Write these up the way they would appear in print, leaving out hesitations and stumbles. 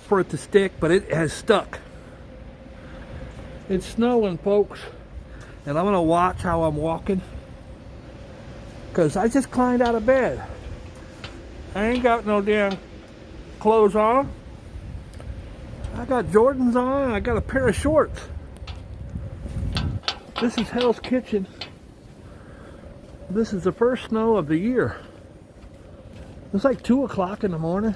for it to stick, but it has stuck. It's snowing, folks, and I'm gonna watch how I'm walking, because I just climbed out of bed. I ain't got no damn clothes on. I got Jordans on, and I got a pair of shorts. This is Hell's Kitchen. This is the first snow of the year. It's like 2 o'clock in the morning.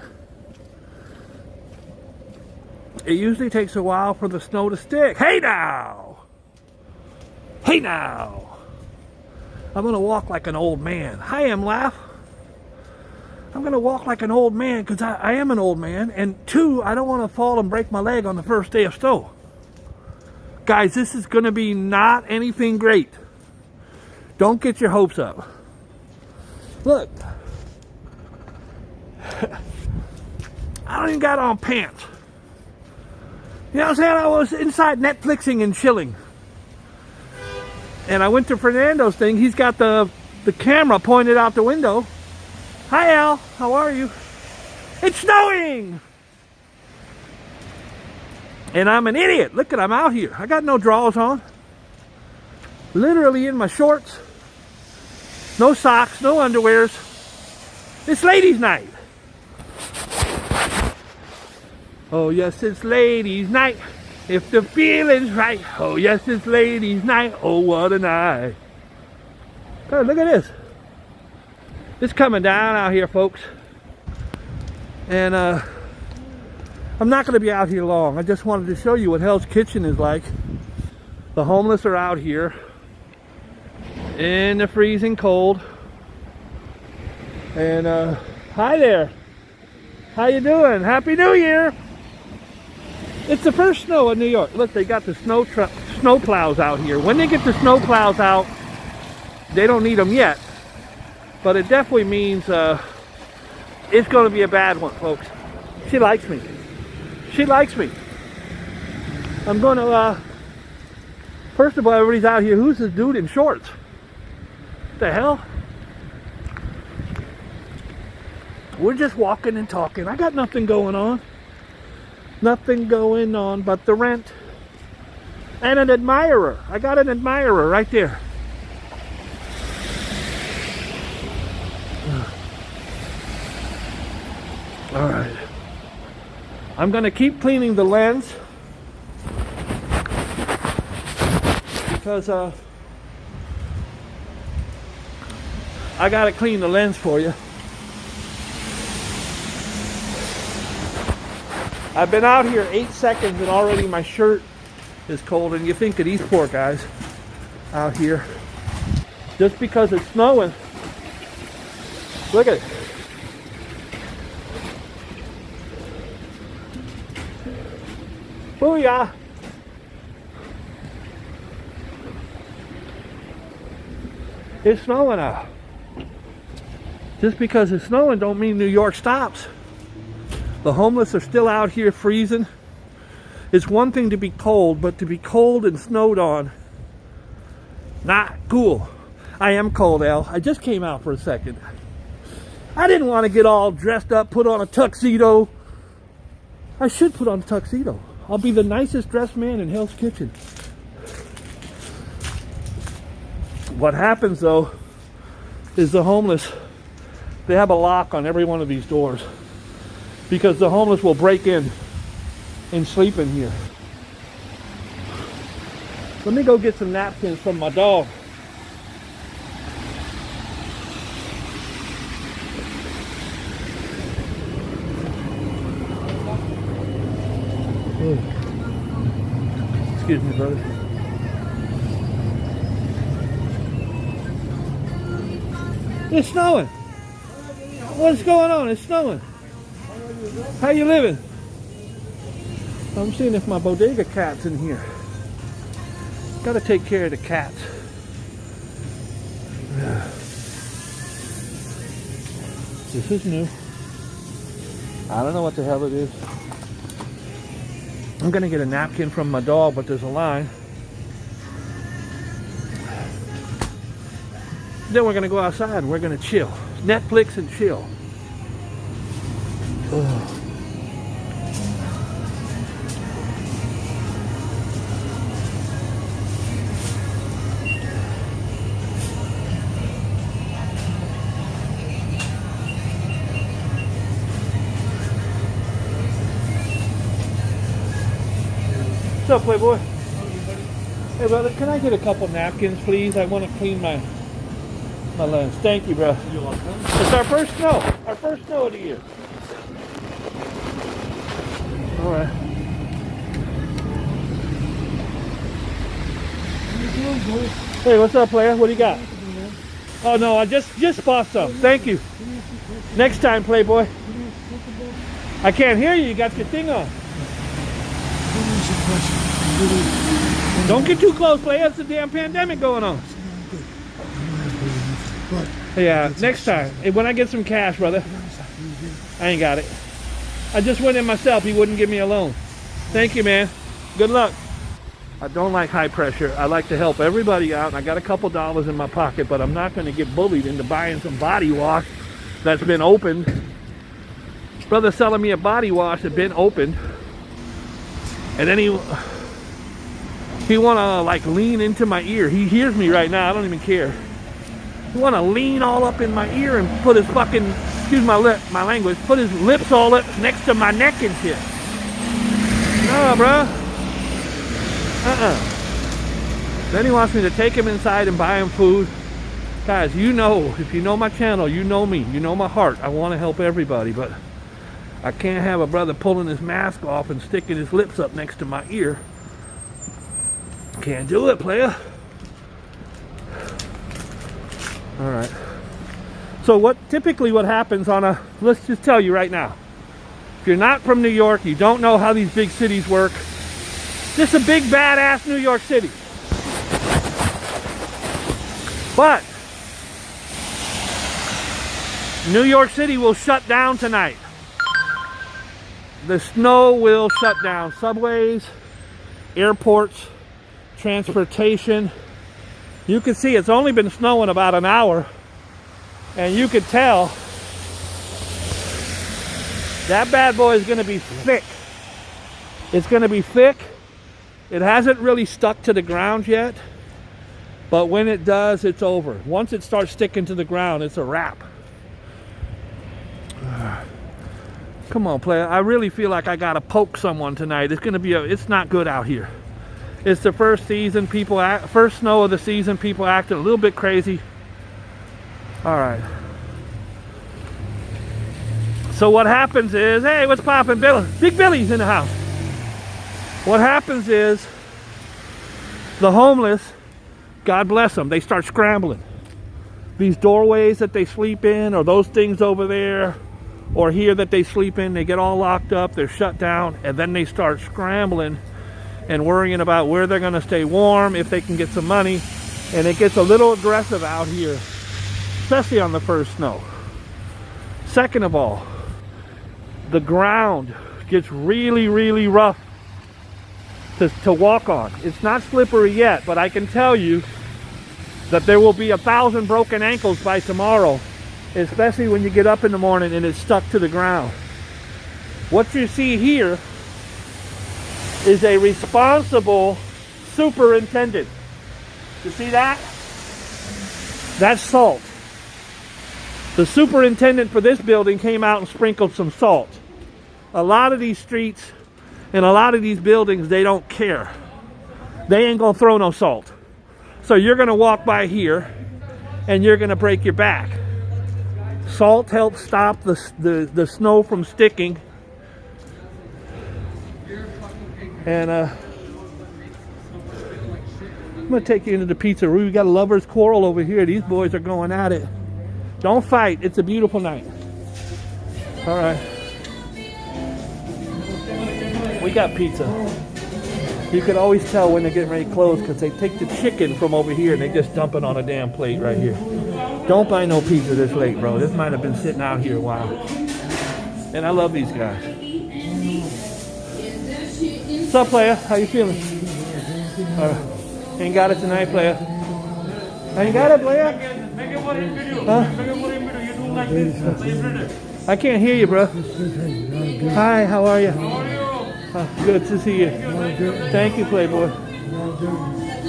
It usually takes a while for the snow to stick. Hey now! Hey now! I'm gonna walk like an old man. Hi, Laugh. I'm gonna walk like an old man because I am an old man. And 2, I don't want to fall and break my leg on the first day of snow. Guys, this is gonna be not anything great. Don't get your hopes up. Look. I don't even got on pants. You know what I'm saying? I was inside Netflixing and chilling. And I went to Fernando's thing. He's got the camera pointed out the window. Hi, Al. How are you? It's snowing! And I'm an idiot. Look at, I'm out here. I got no drawers on. Literally in my shorts. No socks, no underwears. It's ladies' night. Oh yes, it's ladies' night. If the feeling's right. Oh yes, it's ladies' night. Oh, what a night. Oh, look at this. It's coming down out here, folks. And I'm not going to be out here long. I just wanted to show you what Hell's Kitchen is like. The homeless are out here in the freezing cold. And hi there. How you doing? Happy New Year. It's the first snow in New York. Look, they got the snow plows out here. When they get the snow plows out, they don't need them yet. But it definitely means it's going to be a bad one, folks. She likes me. She likes me. I'm going to, first of all, everybody's out here. Who's this dude in shorts? What the hell? We're just walking and talking. I got nothing going on. Nothing going on but the rent. And an admirer. I got an admirer right there. All right. I'm going to keep cleaning the lens. Because I got to clean the lens for you. I've been out here 8 seconds and already my shirt is cold. And you think of these poor guys out here. Just because it's snowing. Look at it. Booyah! It's snowing out. Just because it's snowing don't mean New York stops. The homeless are still out here freezing. It's one thing to be cold, but to be cold and snowed on, not cool. I am cold, Al. I just came out for a second. I didn't want to get all dressed up, put on a tuxedo. I should put on a tuxedo. I'll be the nicest dressed man in Hell's Kitchen. What happens, though, is the homeless, they have a lock on every one of these doors. Because the homeless will break in and sleep in here. Let me go get some napkins from my dog. Excuse me, brother. It's snowing. What's going on? It's snowing. How you living? I'm seeing if my bodega cat's in here. Gotta take care of the cats. This is new. I don't know what the hell it is. I'm gonna get a napkin from my dog, but there's a line. Then we're gonna go outside and we're gonna chill. Netflix and chill. What's up, Playboy? Hey, brother, can I get a couple napkins, please? I want to clean my lens. Thank you, bro. It's our first snow. Our first snow of the year. All right. Hey, what's up, player? What do you got? Oh, no, I just bought some. Thank you. Next time, Playboy. I can't hear you. You got your thing on. Don't get too close, player. It's a damn pandemic going on. Yeah, next time. When I get some cash, brother. I ain't got it. I just went in myself. He wouldn't give me a loan. Thank you, man. Good luck. I don't like high pressure. I like to help everybody out. I got a couple dollars in my pocket, but I'm not going to get bullied into buying some body wash that's been opened. Brother selling me a body wash that's been opened. And then he want to like lean into my ear. He hears me right now. I don't even care. He want to lean all up in my ear and put his fucking, excuse my language, put his lips all up next to my neck and shit. No, bro. Then he wants me to take him inside and buy him food. Guys, you know, if you know my channel, you know me, you know my heart. I want to help everybody, but I can't have a brother pulling his mask off and sticking his lips up next to my ear. Can't do it, player. All right. So typically what happens on let's just tell you right now. If you're not from New York, you don't know how these big cities work. This is a big badass New York City. But New York City will shut down tonight. The snow will shut down subways, airports, transportation. You can see it's only been snowing about an hour, and you could tell that bad boy is going to be thick. It's going to be thick. It hasn't really stuck to the ground yet, but when it does, it's over. Once it starts sticking to the ground, it's a wrap. Come on, player. I really feel like I gotta poke someone tonight. It's not good out here. It's the first season. First snow of the season. People acting a little bit crazy. All right. So what happens is, hey, what's poppin', Billy? Big Billy's in the house. What happens is, the homeless, God bless them, they start scrambling. These doorways that they sleep in, or those things over there, or here that they sleep in, they get all locked up, they're shut down, and then they start scrambling and worrying about where they're going to stay warm, if they can get some money, and it gets a little aggressive out here, especially on the first snow. Second of all, the ground gets really, really rough to walk on. It's not slippery yet, but I can tell you that there will be 1,000 broken ankles by tomorrow, especially when you get up in the morning and it's stuck to the ground. What you see here is a responsible superintendent. You see that? That's salt. The superintendent for this building came out and sprinkled some salt. A lot of these streets and a lot of these buildings, they don't care. They ain't gonna throw no salt. So you're gonna walk by here and you're gonna break your back. Salt helps stop the snow from sticking. And I'm gonna take you into the pizzeria. We got a lover's quarrel over here. These boys are going at it. Don't fight. It's a beautiful night. All right. We got pizza. You can always tell when they're getting ready to close because they take the chicken from over here and they just dump it on a damn plate right here. Don't buy no pizza this late, bro. This might have been sitting out here a while. And I love these guys. What's up, player? How you feeling? Ain't got it tonight, player. Ain't got it, player? Huh? I can't hear you, bro. Hi, how are you? Good to see you. Thank you, Playboy.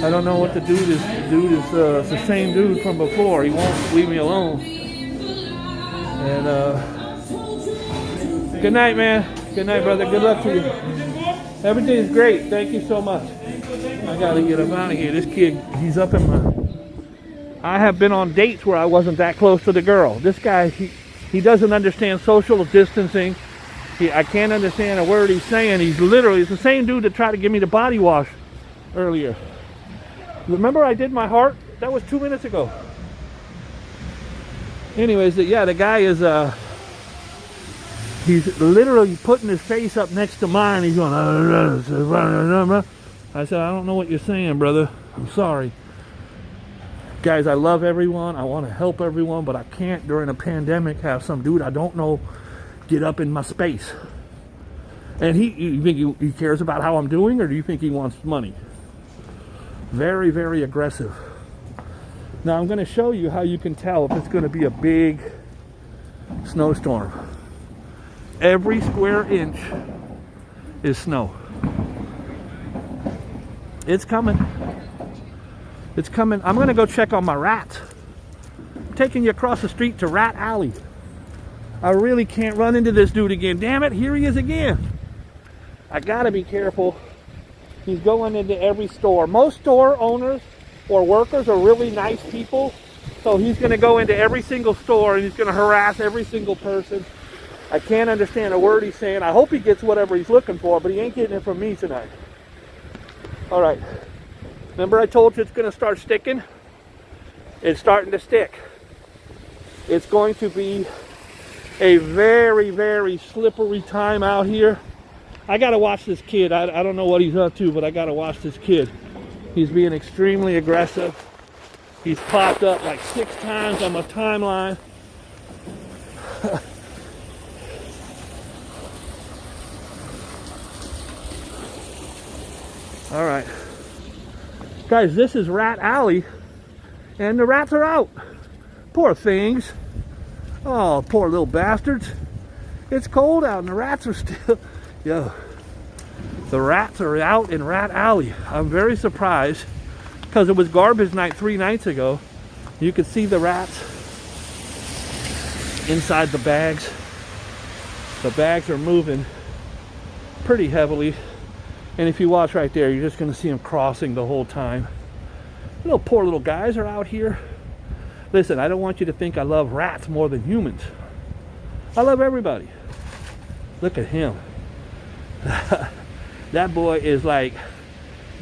I don't know what to do. This dude is the same dude from before. He won't leave me alone. And good night, man. Good night, brother. Good luck to you. Everything's great. Thank you so much. I gotta get him out of here. This kid, he's up in my... I have been on dates where I wasn't that close to the girl. This guy, he doesn't understand social distancing. I can't understand a word he's saying. He's the same dude that tried to give me the body wash earlier. Remember I did my heart? That was 2 minutes ago. Anyways, yeah, the guy is, he's literally putting his face up next to mine. He's going, I said, I don't know what you're saying, brother. I'm sorry. Guys, I love everyone. I want to help everyone, but I can't during a pandemic have some dude I don't know get up in my space. And you think he cares about how I'm doing, or do you think he wants money? Very, very aggressive. Now I'm going to show you how you can tell if it's going to be a big snowstorm. Every square inch is snow. It's coming. It's coming. I'm going to go check on my rats. I'm taking you across the street to Rat Alley. I really can't run into this dude again. Damn it, here he is again. I got to be careful. He's going into every store. Most store owners or workers are really nice people. So he's going to go into every single store and he's going to harass every single person. I can't understand a word he's saying. I hope he gets whatever he's looking for, but he ain't getting it from me tonight. All right. Remember I told you it's going to start sticking? It's starting to stick. It's going to be a very, very slippery time out here. I got to watch this kid. I don't know what he's up to, but I got to watch this kid. He's being extremely aggressive. He's popped up like 6 times on my timeline. All right. Guys, this is Rat Alley, and the rats are out. Poor things. Oh, poor little bastards. It's cold out, and the rats are still... Yo, the rats are out in Rat Alley. I'm very surprised, because it was garbage night 3 nights ago. You could see the rats inside the bags. The bags are moving pretty heavily. And if you watch right there, you're just going to see them crossing the whole time. Little poor little guys are out here. Listen, I don't want you to think I love rats more than humans. I love everybody. Look at him. That boy is like,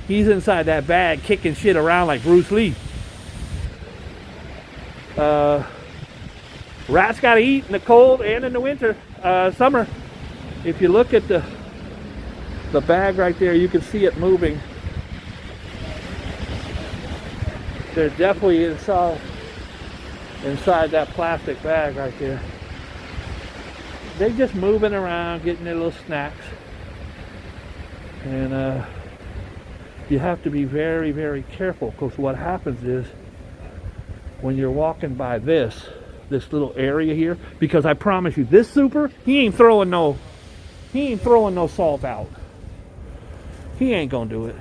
he's inside that bag kicking shit around like Bruce Lee. Rats got to eat in the cold and in the winter, summer. If you look at the bag right there, you can see it moving. They're definitely inside that plastic bag right there. They're just moving around, getting their little snacks. And you have to be very, very careful, because what happens is when you're walking by this little area here, because I promise you, this super, he ain't throwing no salt out. He ain't gonna do it.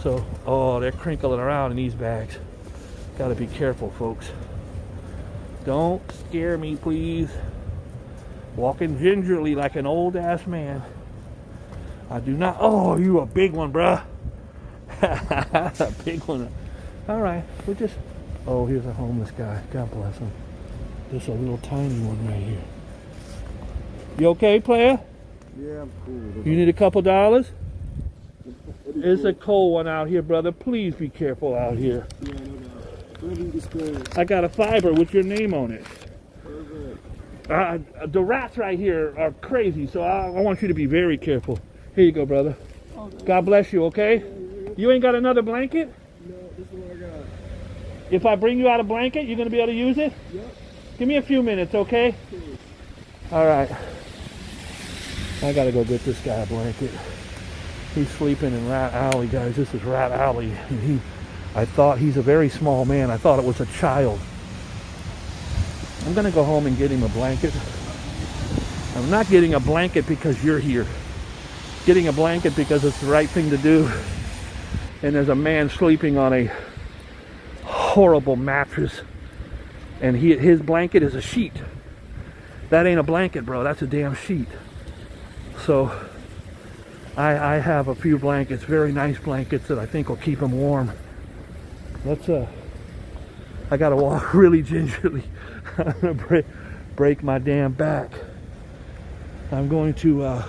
So, oh, they're crinkling around in these bags. Gotta be careful, folks. Don't scare me, please. Walking gingerly like an old ass man. I do not. Oh, you a big one, bruh. That's a big one. All right, we're just. Oh, here's a homeless guy. God bless him. There's a little tiny one right here. You okay, player? Yeah, I'm cool. You need a couple dollars? There's a cold one out here, brother. Please be careful out here. Yeah, no doubt. I got a fiber with your name on it. The rats right here are crazy, so I want you to be very careful. Here you go, brother. Okay. God bless you, okay? You ain't got another blanket? No, this is what I got. If I bring you out a blanket, you're going to be able to use it? Yep. Give me a few minutes, okay? Sure. All right. I got to go get this guy a blanket. He's sleeping in Rat Alley, guys. This is Rat Alley. And I thought he's a very small man. I thought it was a child. I'm going to go home and get him a blanket. I'm not getting a blanket because you're here. Getting a blanket because it's the right thing to do. And there's a man sleeping on a horrible mattress. And his blanket is a sheet. That ain't a blanket, bro. That's a damn sheet. So I have a few blankets, very nice blankets that I think will keep him warm. Let's I gotta walk really gingerly. I'm gonna break my damn back. I'm going to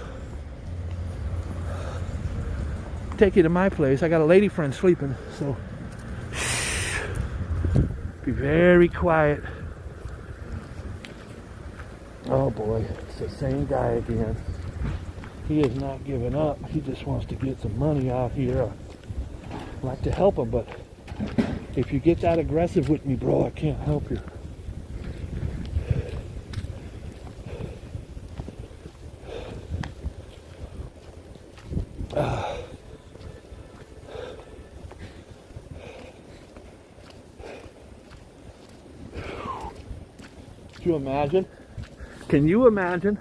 take you to my place. I got a lady friend sleeping, so shh, be very quiet. Oh boy, it's the same guy again. He is not giving up. He just wants to get some money out here. I'd like to help him, but if you get that aggressive with me, bro, I can't help you. Can you imagine? Can you imagine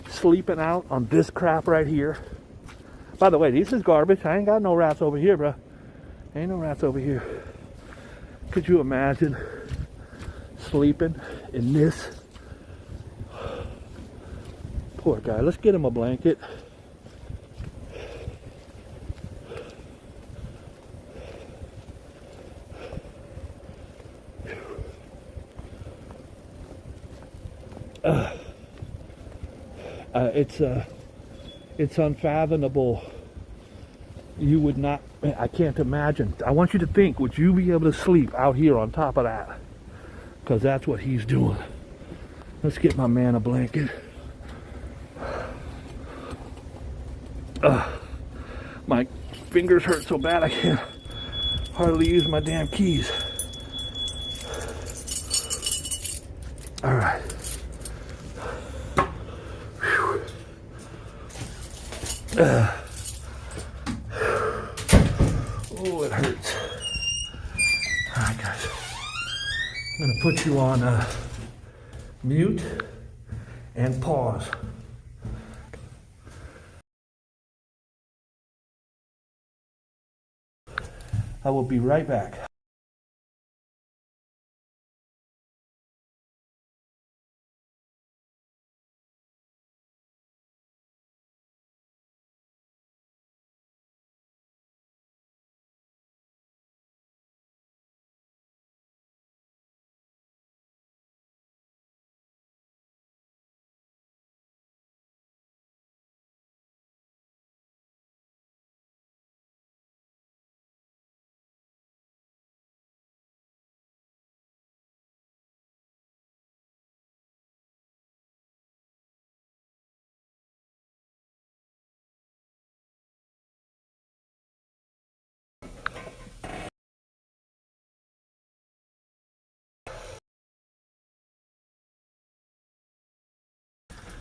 sleeping out on this crap right here? By the way, this is garbage. I ain't got no rats over here, bro. Ain't no rats over here. Could you imagine sleeping in this? Poor guy. Let's get him a blanket. It's unfathomable. You would not, I can't imagine. I want you to think, would you be able to sleep out here on top of that? Because that's what he's doing. Let's get my man a blanket. My fingers hurt so bad I can't hardly use my damn keys. All right. Oh, it hurts. All right, guys. I'm going to put you on mute and pause. I will be right back.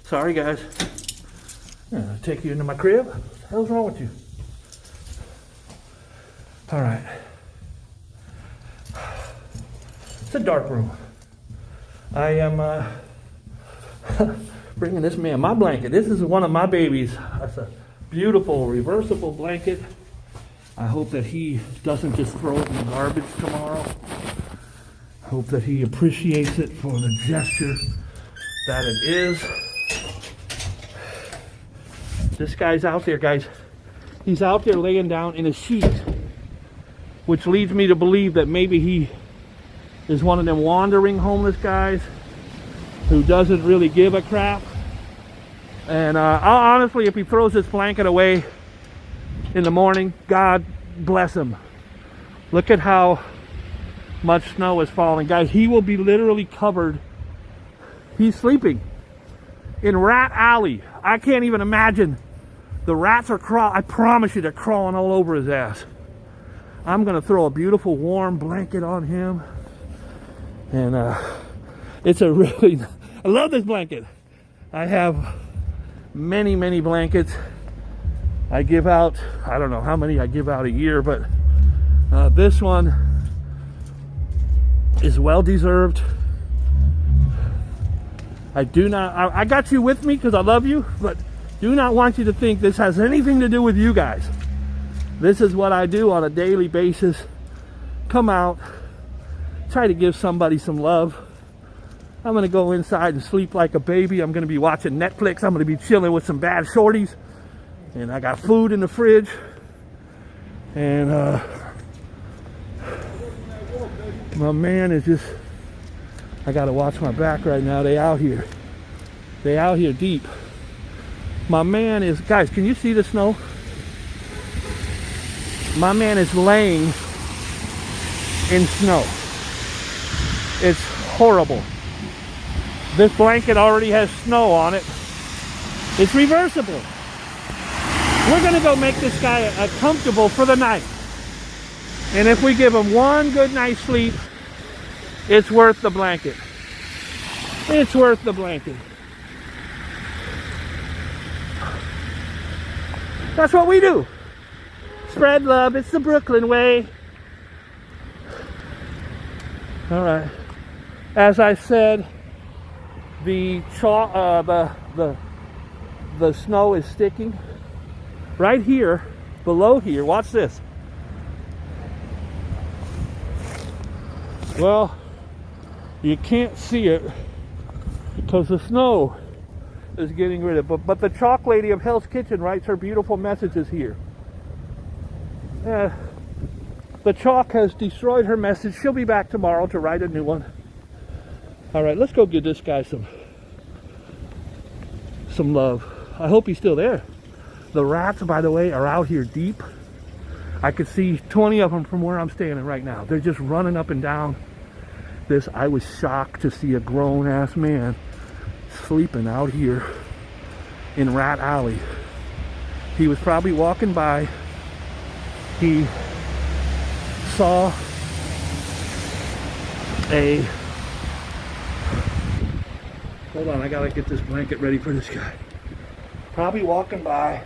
Sorry, guys. I'm gonna take you into my crib. What the hell's wrong with you? All right. It's a dark room. I am bringing this man my blanket. This is one of my babies. That's a beautiful reversible blanket. I hope that he doesn't just throw it in the garbage tomorrow. I hope that he appreciates it for the gesture that it is. This guy's out there, guys. He's out there laying down in a sheet, which leads me to believe that maybe he is one of them wandering homeless guys who doesn't really give a crap. And honestly, if he throws this blanket away in the morning, God bless him. Look at how much snow is falling. Guys, he will be literally covered. He's sleeping in Rat Alley. I can't even imagine. The rats are crawling. I promise you, they're crawling all over his ass. I'm gonna throw a beautiful warm blanket on him, and it's a really. I love this blanket. I have many blankets. I give out. I don't know how many I give out a year, but this one is well deserved. I do not. I got you with me because I love you, but do not want you to think this has anything to do with you guys. This is what I do on a daily basis. Come out, try to give somebody some love. I'm gonna go inside and sleep like a baby. I'm gonna be watching Netflix. I'm gonna be chilling with some bad shorties. And I got food in the fridge. And my man is just, I gotta watch my back right now. They out here. They out here deep. My man is, guys, can you see the snow? My man is laying in snow. It's horrible. This blanket already has snow on it. It's reversible. We're gonna go make this guy comfortable for the night. And if we give him one good night's sleep, it's worth the blanket. It's worth the blanket. That's what we do. Spread love. It's the Brooklyn way. All right. As I said, the snow is sticking. Right here, below here, watch this. Well, you can't see it because the snow is getting rid of it. But the Chalk Lady of Hell's Kitchen writes her beautiful messages here. The chalk has destroyed her message. She'll be back tomorrow to write a new one. All right, let's go give this guy some love. I hope he's still there. The rats, by the way, are out here deep. I could see 20 of them from where I'm standing right now. They're just running up and down this. I was shocked to see a grown-ass man sleeping out here in Rat Alley. He was probably walking by. He saw a... Hold on, I gotta get this blanket ready for this guy. Probably walking by.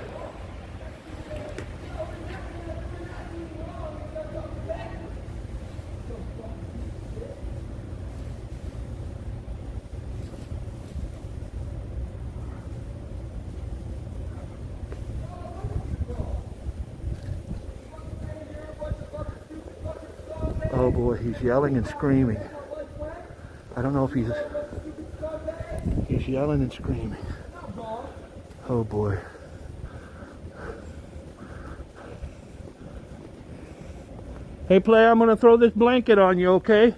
Oh boy, he's yelling and screaming. I don't know if he's yelling and screaming. Oh boy. Hey player, I'm gonna throw this blanket on you, okay?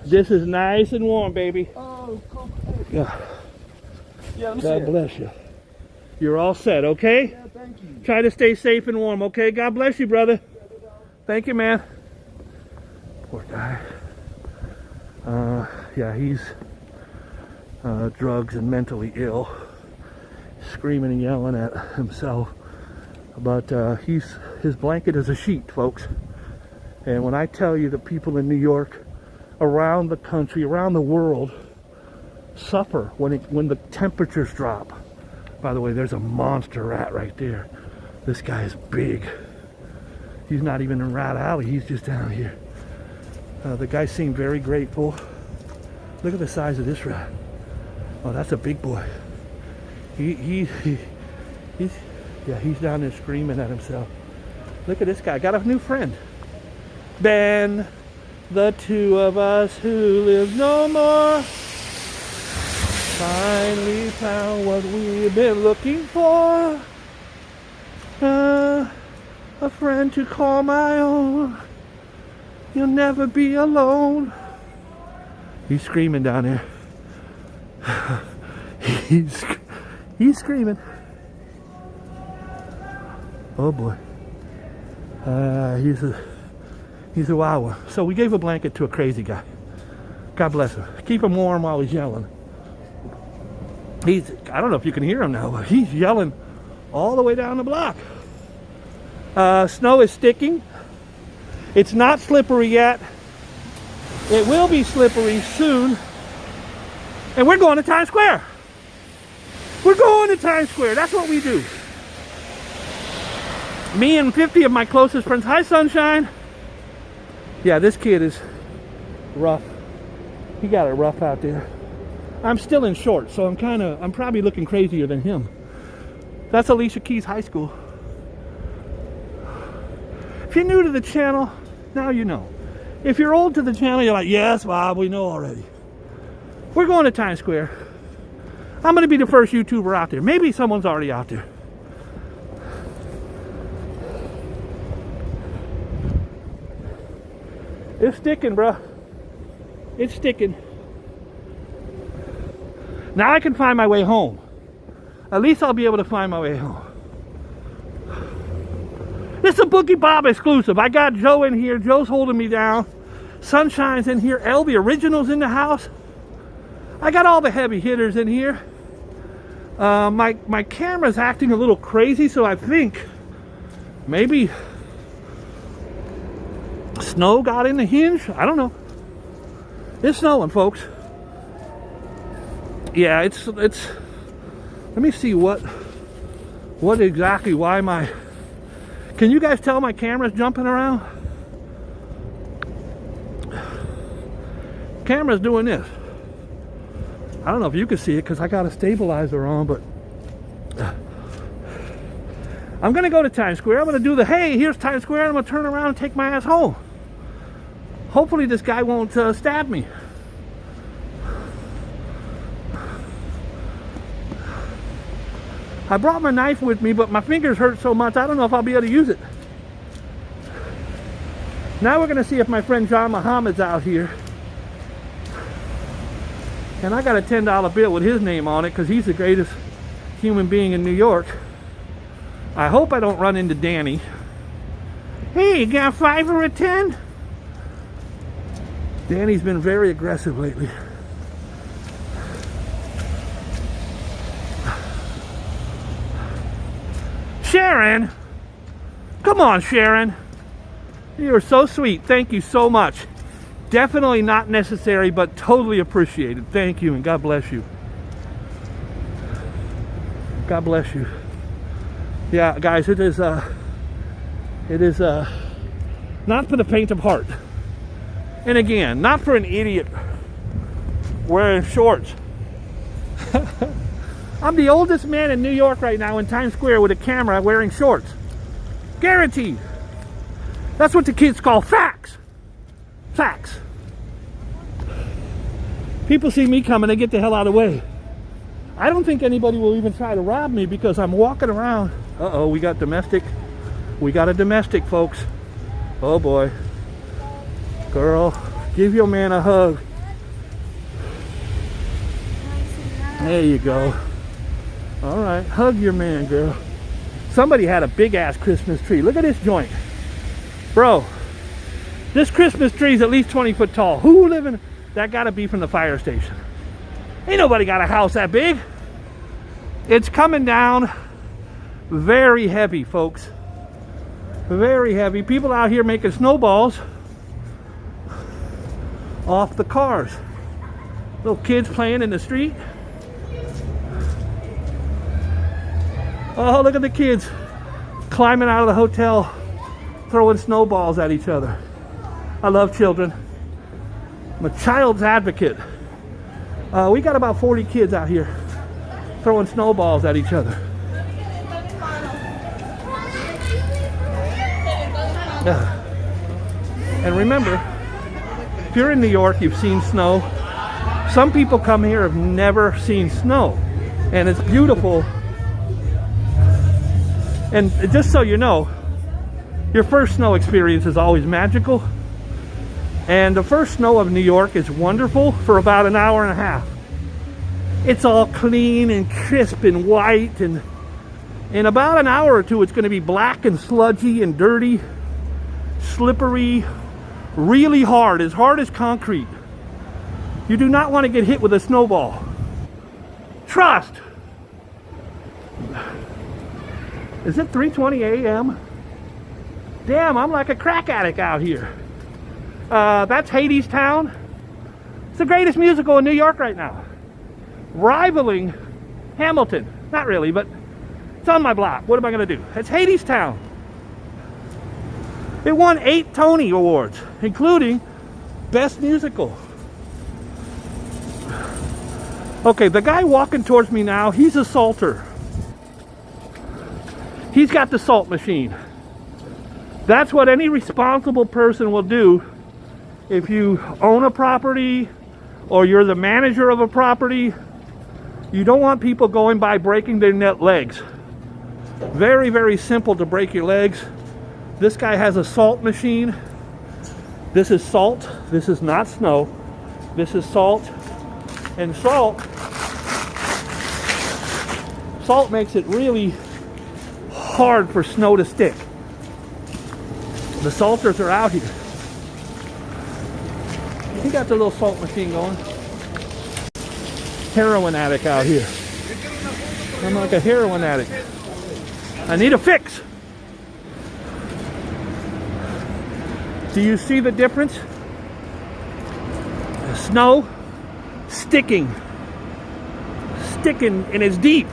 This is nice and warm, baby. Oh, cool. Yeah. Yeah, let me see it. God bless you. You're all set, okay? Yeah, thank you. Try to stay safe and warm, okay? God bless you, brother. Thank you, man. Poor guy. Yeah, he's drugs and mentally ill, screaming and yelling at himself. But his blanket is a sheet, folks. And when I tell you that people in New York, around the country, around the world, suffer when the temperatures drop. By the way, there's a monster rat right there. This guy is big. He's not even in Rat Alley. He's just down here. The guy seemed very grateful. Look at the size of this rat. Oh, that's a big boy. He's down there screaming at himself. Look at this guy. Got a new friend. Ben, the two of us who live no more, finally found what we've been looking for. A friend to call my own. You'll never be alone. He's screaming down there. He's screaming. Oh boy. He's a wild one. So we gave a blanket to a crazy guy. God bless him. Keep him warm while he's yelling. I don't know if you can hear him now, but he's yelling all the way down the block. Snow is sticking. It's not slippery yet. It will be slippery soon. And we're going to Times Square. We're going to Times Square. That's what we do. Me and 50 of my closest friends. Hi, Sunshine. Yeah, this kid is rough. He got it rough out there. I'm still in shorts, so I'm probably looking crazier than him. That's Alicia Keys High School. If you're new to the channel, now you know. If you're old to the channel, you're like, yes, Bob, we know already. We're going to Times Square. I'm going to be the first YouTuber out there. Maybe someone's already out there. It's sticking, bro. It's sticking. Now I can find my way home. At least I'll be able to find my way home. This is a Boogie Bob exclusive. I got Joe in here. Joe's holding me down. Sunshine's in here. LB Original's in the house. I got all the heavy hitters in here. My camera's acting a little crazy, so I think maybe snow got in the hinge. I don't know. It's snowing, folks. Yeah, it's. Let me see what exactly. Why my? Can you guys tell my camera's jumping around? Camera's doing this. I don't know if you can see it because I got a stabilizer on, but I'm gonna go to Times Square. I'm gonna do the hey, here's Times Square. I'm gonna turn around and take my ass home. Hopefully this guy won't stab me. I brought my knife with me, but my fingers hurt so much I don't know if I'll be able to use it. Now we're gonna see if my friend John Muhammad's out here. And I got a $10 bill with his name on it because he's the greatest human being in New York. I hope I don't run into Danny. Hey, you got a 5 or a 10? Danny's been very aggressive lately. Sharon! Come on, Sharon. You are so sweet. Thank you so much. Definitely not necessary, but totally appreciated. Thank you, and God bless you. God bless you. Yeah, guys, it is not for the faint of heart. And again, not for an idiot wearing shorts. I'm the oldest man in New York right now in Times Square with a camera wearing shorts. Guaranteed. That's what the kids call facts. Facts. People see me coming, they get the hell out of the way. I don't think anybody will even try to rob me because I'm walking around. Uh-oh, we got domestic. We got a domestic, folks. Oh boy. Girl, give your man a hug. There you go. All right, hug your man, girl. Somebody had a big ass Christmas tree. Look at this joint. Bro, this Christmas tree is at least 20 foot tall. Who living? That gotta be from the fire station. Ain't nobody got a house that big. It's coming down very heavy, folks. Very heavy. People out here making snowballs off the cars. Little kids playing in the street. Oh, look at the kids climbing out of the hotel, throwing snowballs at each other. I love children. I'm a child's advocate. We got about 40 kids out here throwing snowballs at each other. And remember, if you're in New York, you've seen snow. Some people come here have never seen snow, and it's beautiful. And just so you know, your first snow experience is always magical. And the first snow of New York is wonderful for about an hour and a half. It's all clean and crisp and white, and in about an hour or two it's going to be black and sludgy and dirty, slippery, really hard as concrete. You do not want to get hit with a snowball. Trust. Is it 3:20 a.m.? Damn, I'm like a crack addict out here. That's Hades Town. It's the greatest musical in New York right now. Rivaling Hamilton. Not really, but it's on my block. What am I going to do? It's Hades Town. It won 8 Tony Awards, including Best Musical. Okay, the guy walking towards me now, he's a salter. He's got the salt machine. That's what any responsible person will do if you own a property or you're the manager of a property. You don't want people going by breaking their legs. Very, very simple to break your legs. This guy has a salt machine. This is salt. This is not snow. This is salt. And salt makes it really hard for snow to stick. The salters are out here. He got the little salt machine going. Heroin addict out here. I'm like a heroin addict. I need a fix. Do you see the difference? The snow sticking and it's deep.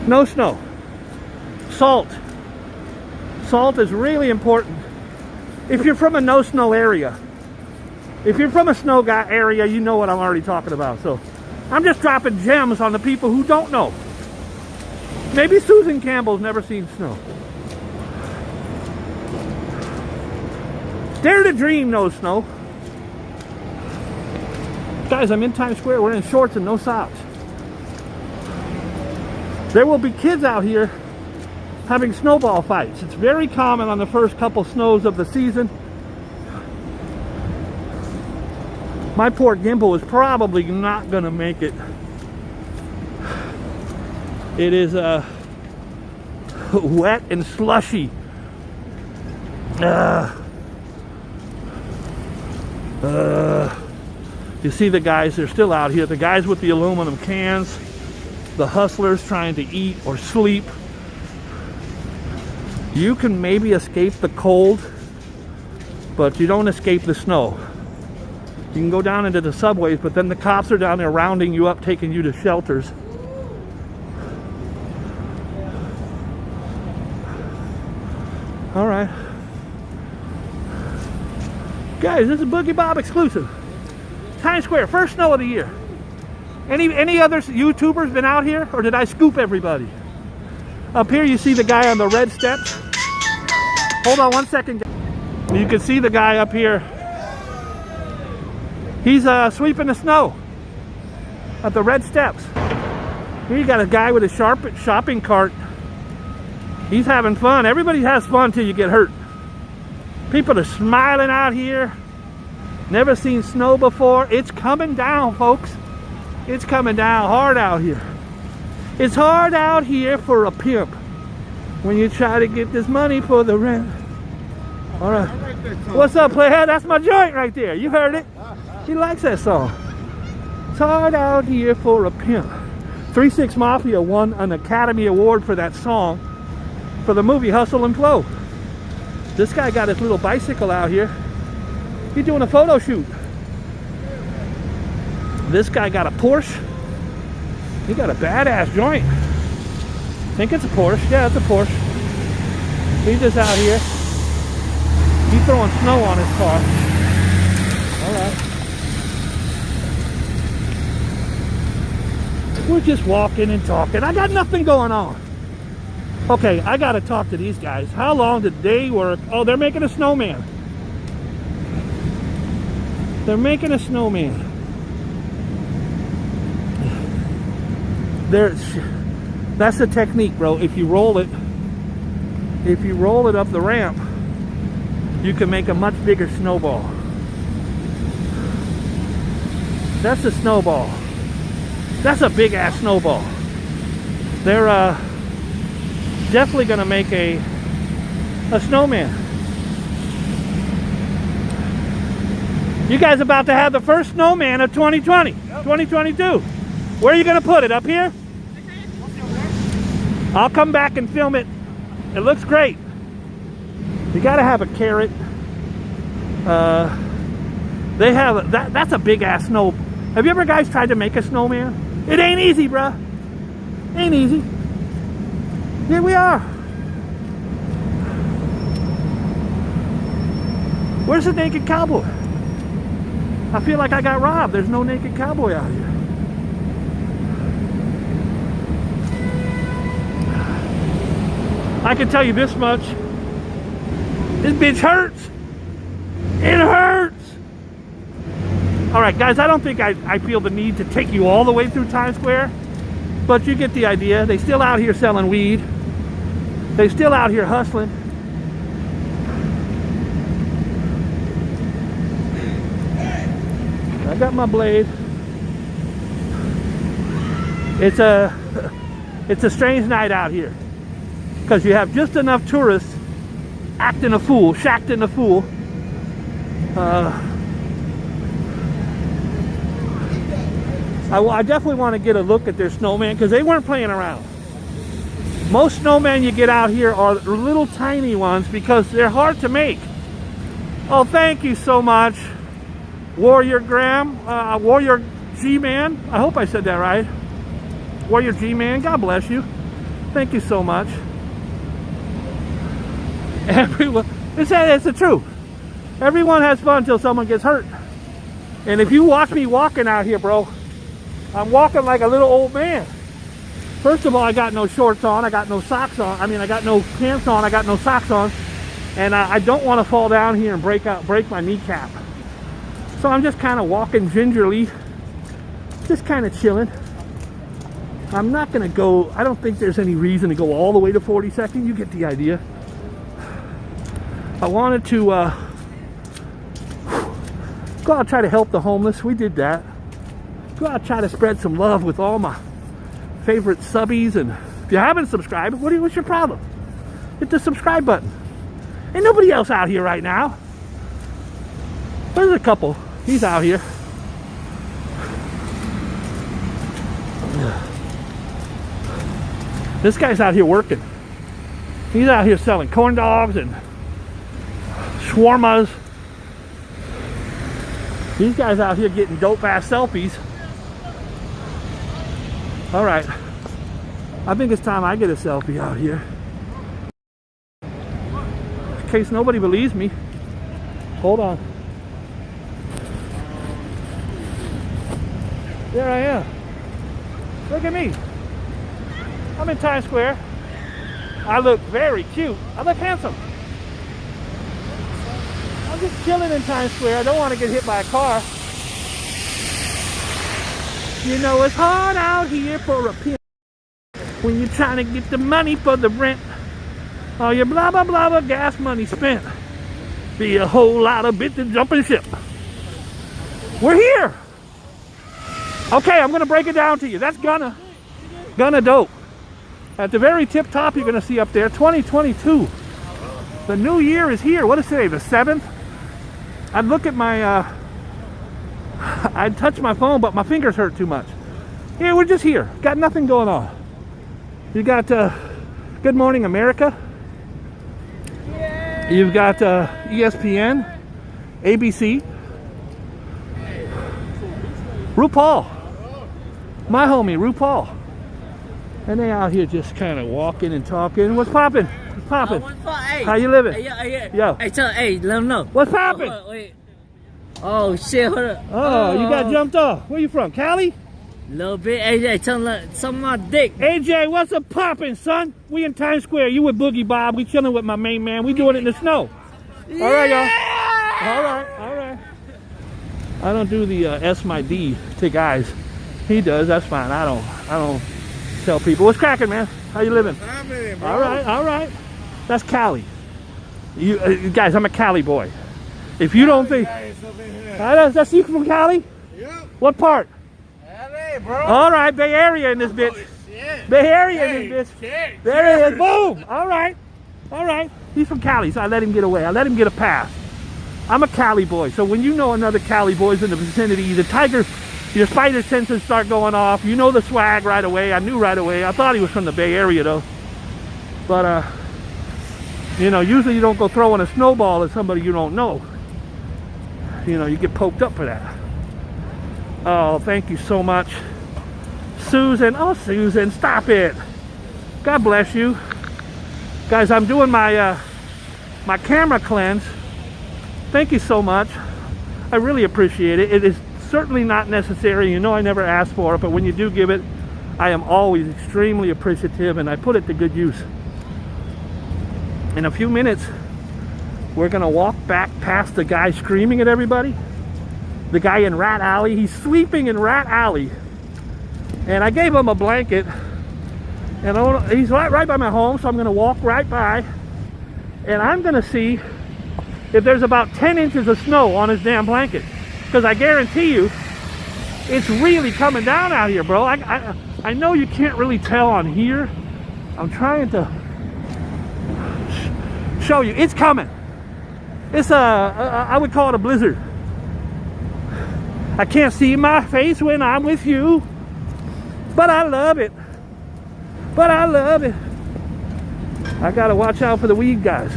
No snow. Salt. Salt is really important. If you're from a no snow area, if you're from a snow area, you know what I'm already talking about. So I'm just dropping gems on the people who don't know. Maybe Susan Campbell's never seen snow. Dare to Dream knows snow. Guys, I'm in Times Square. We're in shorts and no socks. There will be kids out here having snowball fights. It's very common on the first couple snows of the season. My poor gimbal is probably not going to make it. It is wet and slushy. You see the guys, they're still out here. The guys with the aluminum cans. The hustlers trying to eat or sleep. You can maybe escape the cold, but you don't escape the snow. You can go down into the subways, but then the cops are down there rounding you up, taking you to shelters. All right. Guys, this is Boogie Bob exclusive. Times Square, first snow of the year. Any other YouTubers been out here, or did I scoop everybody? Up here you see the guy on the red steps. Hold on one second. You can see the guy up here. He's sweeping the snow at the red steps. Here you got a guy with a shopping cart. He's having fun. Everybody has fun till you get hurt. People are smiling out here. Never seen snow before. It's coming down, folks. It's coming down hard out here. It's hard out here for a pimp when you try to get this money for the rent. All right. What's up, playhead? That's my joint right there. You heard it. He likes that song. It's hard out here for a pimp. 3-6 Mafia won an Academy Award for that song for the movie Hustle and Flow. This guy got his little bicycle out here. He's doing a photo shoot. This guy got a Porsche. He got a badass joint. I think it's a Porsche. Yeah, it's a Porsche. He's just out here. He's throwing snow on his car. All right. We're just walking and talking. I got nothing going on. Okay, I got to talk to these guys. How long did they work? Oh, they're making a snowman. They're making a snowman. That's the technique, bro. If you roll it up the ramp, you can make a much bigger snowball. That's a snowball. That's a big ass snowball. They're definitely gonna make a snowman. You guys about to have the first snowman of 2020, yep. 2022. Where are you gonna put it? Up here? I'll come back and film it. It looks great. You gotta have a carrot. They have that's a big ass snow. Have you ever guys tried to make a snowman? It ain't easy, bruh. Ain't easy. Here we are. Where's the naked cowboy? I feel like I got robbed. There's no naked cowboy out here. I can tell you this much. This bitch hurts. It hurts. All right, guys, I don't think I feel the need to take you all the way through Times Square, but you get the idea. They still out here selling weed. They still out here hustling. got my blade. It's a strange night out here because you have just enough tourists acting a fool, shacking a fool. I definitely want to get a look at their snowman because they weren't playing around. Most snowmen you get out here are little tiny ones because they're hard to make. Oh, thank you so much, Warrior Warrior G-Man. I hope I said that right. Warrior G-Man, God bless you. Thank you so much. Everyone, it's the truth. Everyone has fun until someone gets hurt. And if you watch me walking out here, bro, I'm walking like a little old man. First of all, I got no shorts on, I got no socks on. I mean, I got no pants on, I got no socks on. And I don't want to fall down here and break my kneecap. So I'm just kind of walking gingerly, just kind of chilling. I'm not going to go, I don't think there's any reason to go all the way to 42nd. You get the idea. I wanted to go out and try to help the homeless. We did that. Go out and try to spread some love with all my favorite subbies. And if you haven't subscribed, what's your problem? Hit the subscribe button. Ain't nobody else out here right now. There's a couple. He's out here. This guy's out here working. He's out here selling corn dogs and shawarmas. These guys out here getting dope ass selfies. All right, I think it's time I get a selfie out here. In case nobody believes me, hold on. There I am. Look at me. I'm in Times Square. I look very cute. I look handsome. I'm just chilling in Times Square. I don't want to get hit by a car. You know it's hard out here for a pimp when you're trying to get the money for the rent. All your blah blah blah blah gas money spent. Be a whole lot of bitches jumping ship. We're here. Okay, I'm gonna break it down to you. That's gonna dope. At the very tip top, you're gonna see up there 2022. The new year is here. What is today? The 7th. I'd look at my I'd touch my phone, but my fingers hurt too much. Yeah, we're just here. Got nothing going on. You got Good Morning America. You've got ESPN, ABC, RuPaul, my homie RuPaul. And they out here just kind of walking and talking. What's poppin'? What's poppin'? How you living? Yo. Hey, let them know. What's poppin'? Wait. Oh shit, hold up. Oh, you got jumped off. Where you from? Cali? Little bit. Hey, tell them some of my dick. AJ, what's up poppin', son? We in Times Square. You with Boogie Bob. We chilling with my main man. We doing it in the snow. Yeah! All right, y'all. All right. I don't do the S my D to guys. He does. That's fine. I don't tell people. What's cracking, man? How you living? All right. That's Cali. You guys, I'm a Cali boy. If you don't think that's you from Cali? Yep. What part? LA, bro. All right, Bay Area in this bitch. Shit. Bay Area in this bitch. Shit. There he is. Boom. All right. He's from Cali, so I let him get away. I let him get a pass. I'm a Cali boy, so when you know another Cali boy's in the vicinity, your spider senses start going off. You know the swag right away. I knew right away. I thought he was from the Bay Area though. But you know, usually you don't go throwing a snowball at somebody you don't know. You know, you get poked up for that. Oh, thank you so much, Susan. Oh, Susan, stop it. God bless you. Guys, I'm doing my my camera cleanse. Thank you so much. I really appreciate it. It is certainly not necessary. You know I never asked for it, but when you do give it, I am always extremely appreciative, and I put it to good use. In a few minutes, we're gonna walk back past the guy screaming at everybody. The guy in Rat Alley. He's sweeping in Rat Alley. And I gave him a blanket. And he's right by my home, so I'm gonna walk right by. And I'm gonna see if there's about 10 inches of snow on his damn blanket. Because I guarantee you, It's really coming down out here, bro. I know you can't really tell on here. I'm trying to show you. It's coming. It's I would call it a blizzard. I can't see my face when I'm with you, but I love it. But I love it. I gotta watch out for the weed guys.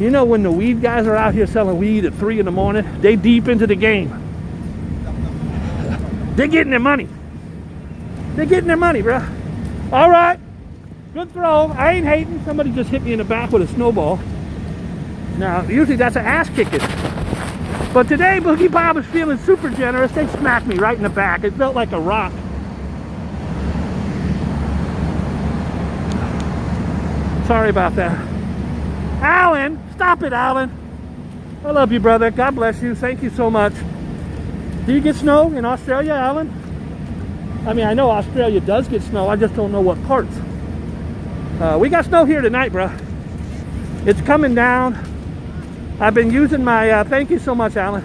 You know, when the weed guys are out here selling weed at 3 in the morning, they deep into the game. They're getting their money. They're getting their money, bro. All right, good throw. I ain't hating. Somebody just hit me in the back with a snowball. Now, usually that's an ass kicking. But today, Boogie Bob is feeling super generous. They smacked me right in the back. It felt like a rock. Sorry about that. Alan, stop it, Alan. I love you, brother. God bless you. Thank you so much. Do you get snow in Australia, Alan? I mean, I know Australia does get snow. I just don't know what parts. We got snow here tonight, bro. It's coming down. I've been using my, thank you so much, Alan.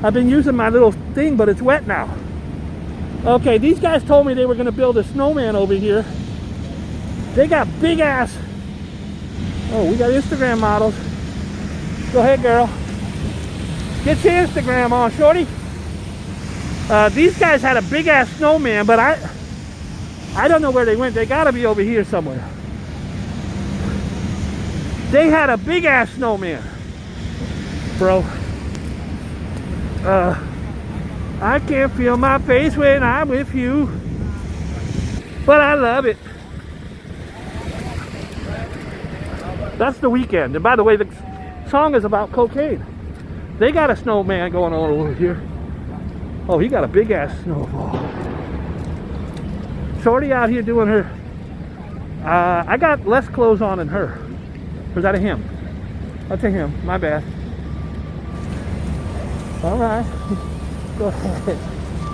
I've been using my little thing, but it's wet now. Okay, these guys told me they were gonna build a snowman over here. They got big ass. Oh, we got Instagram models. Go ahead, girl. Get your Instagram on, shorty. These guys had a big ass snowman, but I don't know where they went. They gotta be over here somewhere. They had a big ass snowman. Bro, I can't feel my face when I'm with you, but I love it. That's The Weeknd. And by the way, the song is about cocaine. They got a snowman going on over here. Oh, he got a big ass snowball. Shorty out here doing her. I got less clothes on than her. Or is that a him? That's a him. My bad. All right. Go ahead.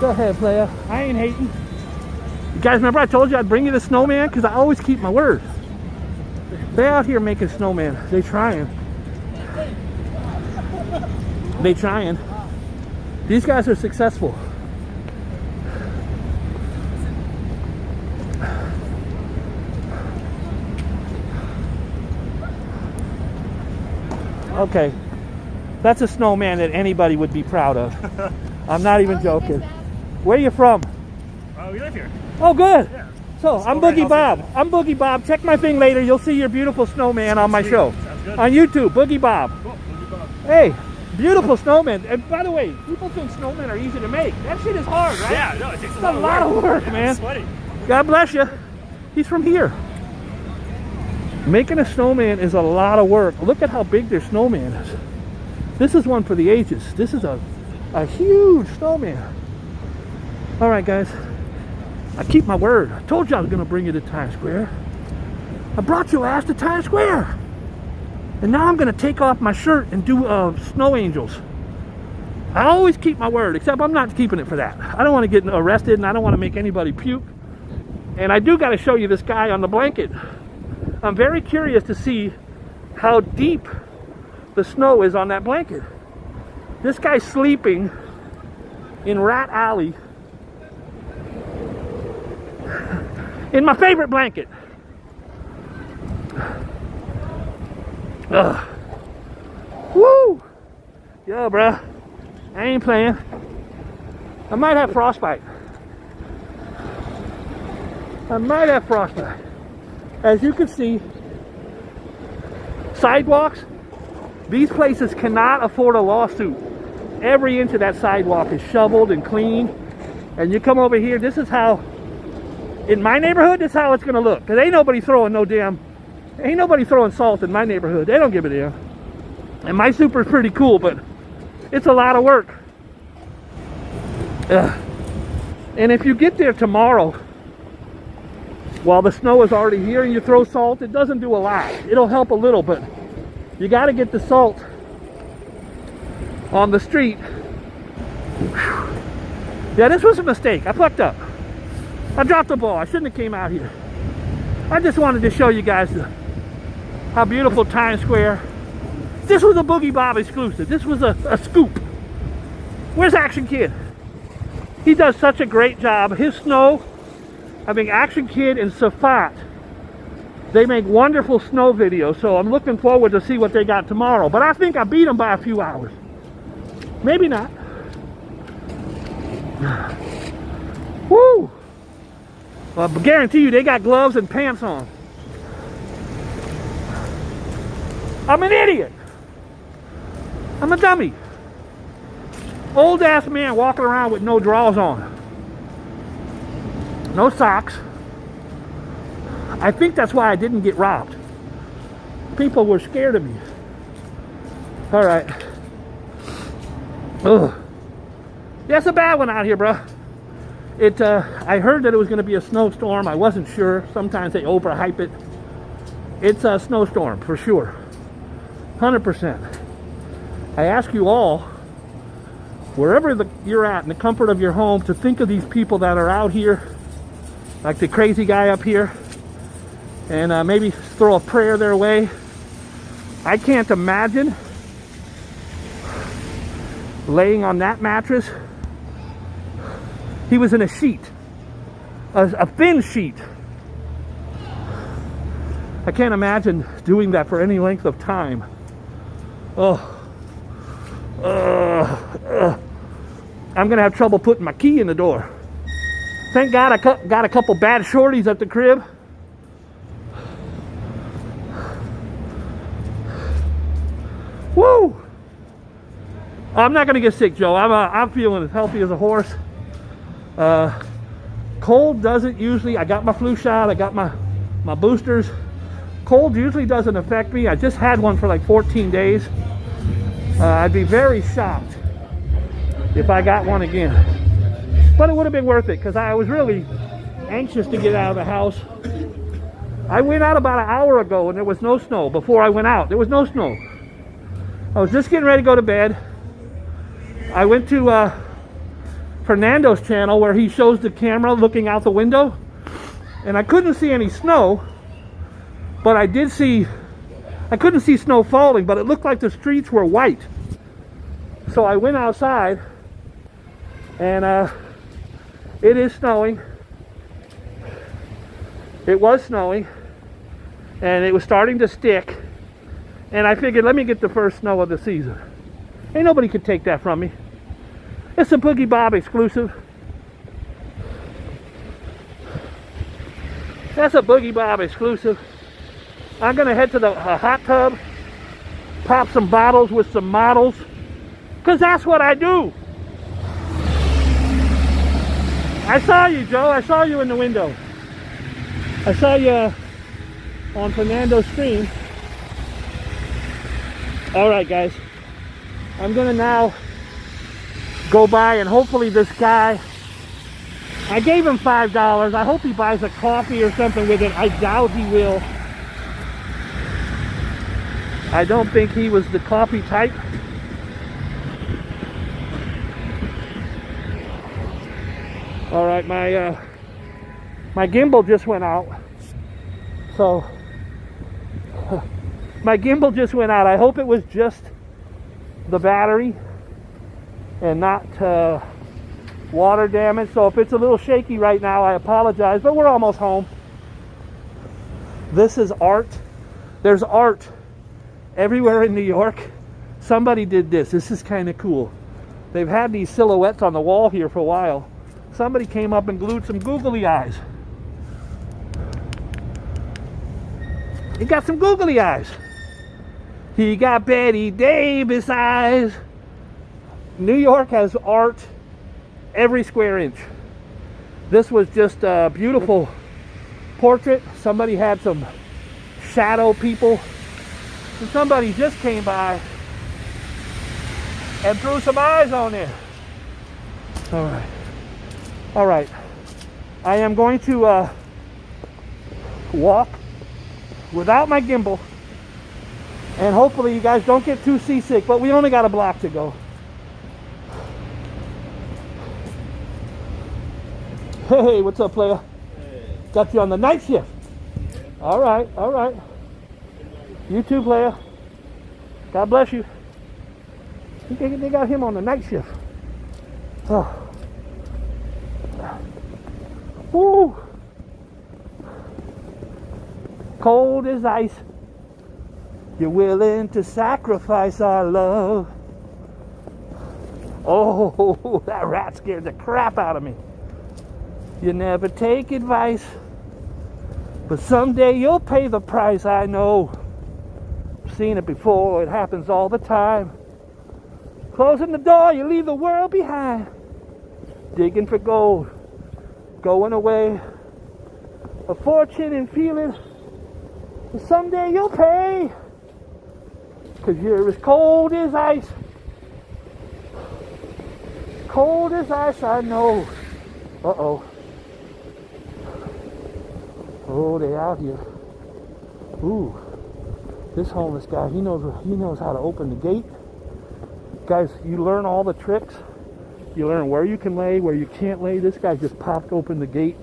Go ahead, player. I ain't hating. You guys remember I told you I'd bring you the snowman? Because I always keep my word. They out here making snowman. They trying. They trying. These guys are successful. Okay. That's a snowman that anybody would be proud of. I'm not even joking. Where are you from? We live here. Oh, good. Yeah. So, I'm Boogie Bob. I'm Boogie Bob. Check my thing later. You'll see your beautiful snowman on my show. Sounds good. On YouTube, Boogie Bob. Cool. Boogie Bob. Hey, beautiful snowman. And by the way, people think snowmen are easy to make. That shit is hard, right? Yeah, no, it takes It's a lot of work, man. It's sweaty. God bless you. He's from here. Making a snowman is a lot of work. Look at how big their snowman is. This is one for the ages. This is a huge snowman. All right, guys. I keep my word. I told you I was going to bring you to Times Square. I brought your ass to Times Square. And now I'm going to take off my shirt and do snow angels. I always keep my word, except I'm not keeping it for that. I don't want to get arrested, and I don't want to make anybody puke. And I do got to show you this guy on the blanket. I'm very curious to see how deep the snow is on that blanket. This guy's sleeping in Rat Alley in my favorite blanket. Woo! Yo, bruh. I ain't playing. I might have frostbite. As you can see, sidewalks, these places cannot afford a lawsuit. Every inch of that sidewalk is shoveled and cleaned. And you come over here, this is how, in my neighborhood, this is how it's gonna look. Cause ain't nobody throwing salt in my neighborhood. They don't give a damn. And my super is pretty cool, but it's a lot of work. And if you get there tomorrow, while the snow is already here and you throw salt, it doesn't do a lot. It'll help a little, but you got to get the salt on the street. Yeah, this was a mistake. I fucked up. I dropped the ball. I shouldn't have came out here. I just wanted to show you guys how beautiful Times Square. This was a Boogie Bob exclusive. This was a scoop. Where's Action Kid? He does such a great job. His snow, I mean, Action Kid and Safat, they make wonderful snow videos. So I'm looking forward to see what they got tomorrow. But I think I beat them by a few hours. Maybe not. Woo! Well, I guarantee you they got gloves and pants on. I'm an idiot. I'm a dummy. Old ass man walking around with no drawers on. No socks. I think that's why I didn't get robbed. People were scared of me. All right. Ugh. Yeah, it's a bad one out here, bro. I heard that it was going to be a snowstorm. I wasn't sure. Sometimes they overhype it. It's a snowstorm for sure. 100%. I ask you all, wherever you're at, in the comfort of your home, to think of these people that are out here, like the crazy guy up here, and maybe throw a prayer their way. I can't imagine laying on that mattress. He was in a sheet, a thin sheet. I can't imagine doing that for any length of time. I'm gonna have trouble putting my key in the door. Thank God I got a couple bad shorties at the crib. Woo! I'm not gonna get sick, Joe. I'm feeling as healthy as a horse. Cold doesn't usually. I got my flu shot. I got my boosters. Cold usually doesn't affect me. I just had one for like 14 days. I'd be very shocked if I got one again. But it would have been worth it because I was really anxious to get out of the house. I went out about an hour ago and there was no snow. Before I went out, there was no snow. I was just getting ready to go to bed. I went to Fernando's channel where he shows the camera looking out the window, and I couldn't see any snow, but I couldn't see snow falling, but it looked like the streets were white. So I went outside, and it is snowing. It was snowing, and it was starting to stick, and I figured, let me get the first snow of the season. Ain't nobody could take that from me. It's a Boogie Bob exclusive. That's a Boogie Bob exclusive. I'm gonna head to the hot tub, pop some bottles with some models, because that's what I do. I saw you, Joe. I saw you in the window. I saw you on Fernando's stream. All right, guys. I'm gonna now go by and hopefully this guy, I gave him $5. I hope he buys a coffee or something with it. I doubt he will. I don't think he was the coffee type. All right, my gimbal just went out. So my gimbal just went out. I hope it was just the battery and not water damage. So if it's a little shaky right now, I apologize, but we're almost home. This is art. There's art everywhere in New York. Somebody did this. This is kind of cool. They've had these silhouettes on the wall here for a while. Somebody came up and glued some googly eyes. He got some googly eyes. He got Betty Davis eyes. New York has art every square inch. This was just a beautiful portrait. Somebody had some shadow people. And somebody just came by and threw some eyes on there. All right. All right. I am going to walk without my gimbal. And hopefully you guys don't get too seasick, but we only got a block to go. Hey, what's up, player? Hey. Got you on the night shift. All right, all right. You too, player. God bless you. They got him on the night shift. Oh. cold as ice. You're willing to sacrifice our love. Oh, that rat scared the crap out of me. You never take advice, but someday you'll pay the price, I know. I've seen it before, it happens all the time. Closing the door, you leave the world behind. Digging for gold, going away. A fortune and feeling, but someday you'll pay. 'Cause you're as cold as ice. Cold as ice, I know. Uh-oh. Oh, they out here. Ooh. This homeless guy, he knows how to open the gate. Guys, you learn all the tricks. You learn where you can lay, where you can't lay. This guy just popped open the gate.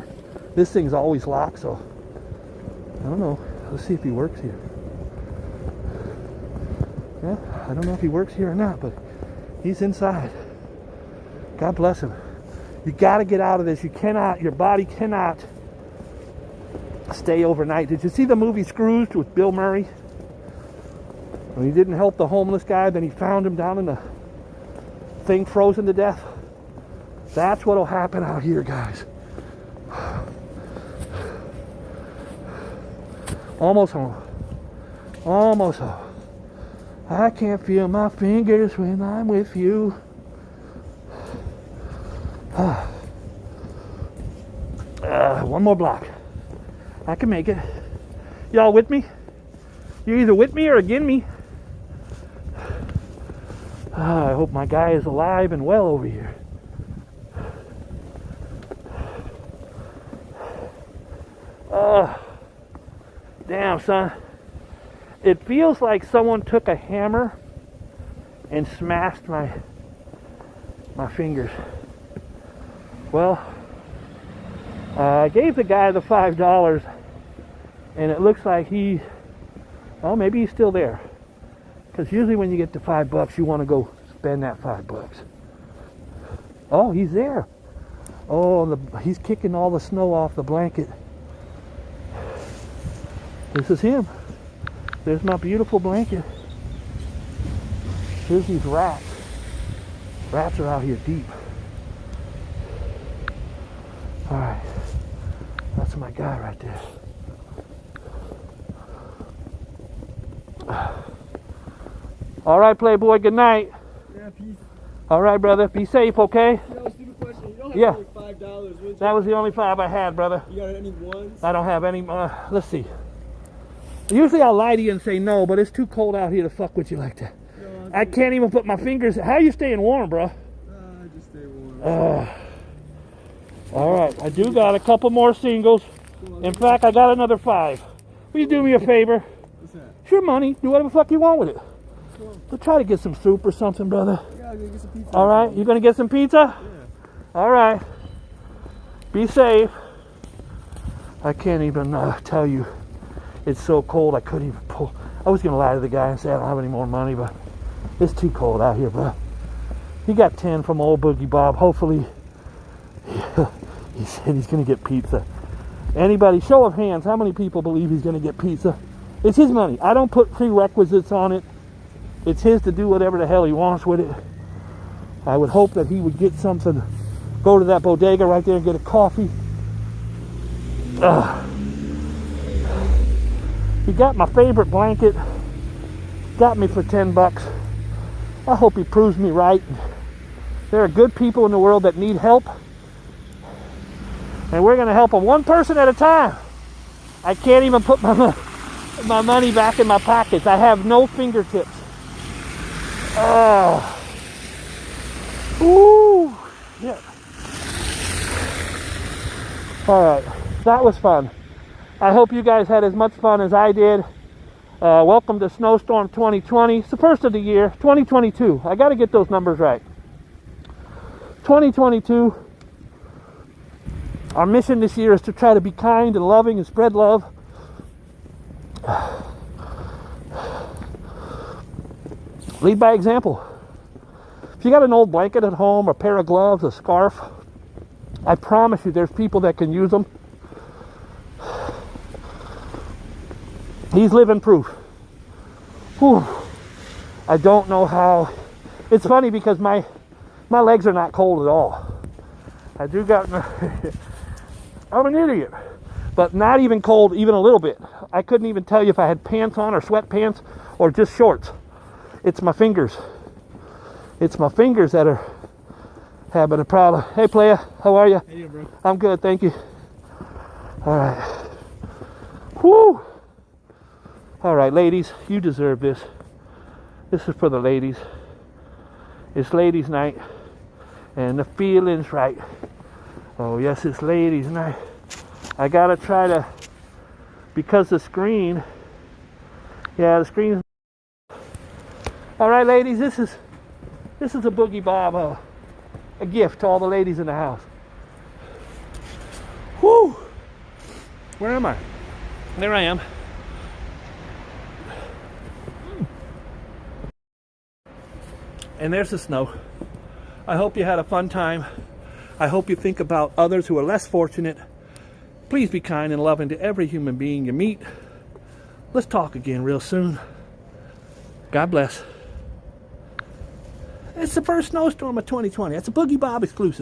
This thing's always locked, so I don't know. Let's see if he works here. Yeah, I don't know if he works here or not, but he's inside. God bless him. You got to get out of this. You cannot, your body cannot stay overnight. Did you see the movie Scrooged with Bill Murray? When he didn't help the homeless guy, then he found him down in the thing frozen to death. That's what'll happen out here, guys. Almost home. Almost home. I can't feel my fingers when I'm with you. One more block. I can make it. Y'all with me? You're either with me or against me. I hope my guy is alive and well over here. Damn, son. It feels like someone took a hammer and smashed my fingers. Well, I gave the guy the $5, and it looks like maybe he's still there. Because usually when you get to $5, you want to go spend that $5. Oh, he's there. Oh, he's kicking all the snow off the blanket. This is him. There's my beautiful blanket. Here's these rats. Rats are out here deep. Alright. That's my guy right there. Alright, Playboy, good night. Yeah, peace. Alright, brother. Be safe, okay? No, stupid question. You don't have Yeah. only $5. That was the only $5 I had, brother. You got any ones? I don't have any. Let's see. Usually I'll lie to you and say no, but it's too cold out here to fuck with you like that. No, I can't even put my fingers. How are you staying warm, bro? just stay warm. All right, I do got a couple more singles. In fact, I got another 5. Will you do me a favor? What's that? It's your money. Do whatever the fuck you want with it. Cool. So try to get some soup or something, brother. Yeah, I'm gonna get some pizza. All right, you gonna get some pizza? Yeah. All right. Be safe. I can't even tell you. It's so cold I couldn't even pull. I was gonna lie to the guy and say I don't have any more money, but it's too cold out here, bro. He got 10 from old Boogie Bob. Hopefully, he said he's gonna get pizza. Anybody, show of hands, how many people believe he's gonna get pizza? It's his money. I don't put prerequisites on it. It's his to do whatever the hell he wants with it. I would hope that he would get something, go to that bodega right there and get a coffee. He got my favorite blanket, got me for $10. I hope he proves me right. There are good people in the world that need help, and we're going to help them one person at a time. I can't even put my money back in my pockets. I have no fingertips. Ooh, yeah. All right, that was fun. I hope you guys had as much fun as I did. Welcome to Snowstorm 2020. It's the first of the year, 2022. I got to get those numbers right. 2022. Our mission this year is to try to be kind and loving and spread love. Lead by example. If you got an old blanket at home, a pair of gloves, a scarf, I promise you there's people that can use them. He's living proof. Whew. I don't know how. It's funny because my legs are not cold at all. I do got. I'm an idiot, but not even cold, even a little bit. I couldn't even tell you if I had pants on or sweatpants or just shorts. It's my fingers. It's my fingers that are having a problem. Hey, playa, how are you? Hey, bro. I'm good, thank you. All right. Whoo. All right, ladies, you deserve this. This is for the ladies. It's ladies' night, and the feeling's right. Oh yes, it's ladies' night. I gotta try to, because the screen. Yeah, the screen. All right, ladies, this is a Boogie Bob, a gift to all the ladies in the house. Whoo! Where am I? There I am. And there's the snow. I hope you had a fun time. I hope you think about others who are less fortunate. Please be kind and loving to every human being you meet. Let's talk again real soon. God bless. It's the first snowstorm of 2020. That's a Boogie Bob exclusive.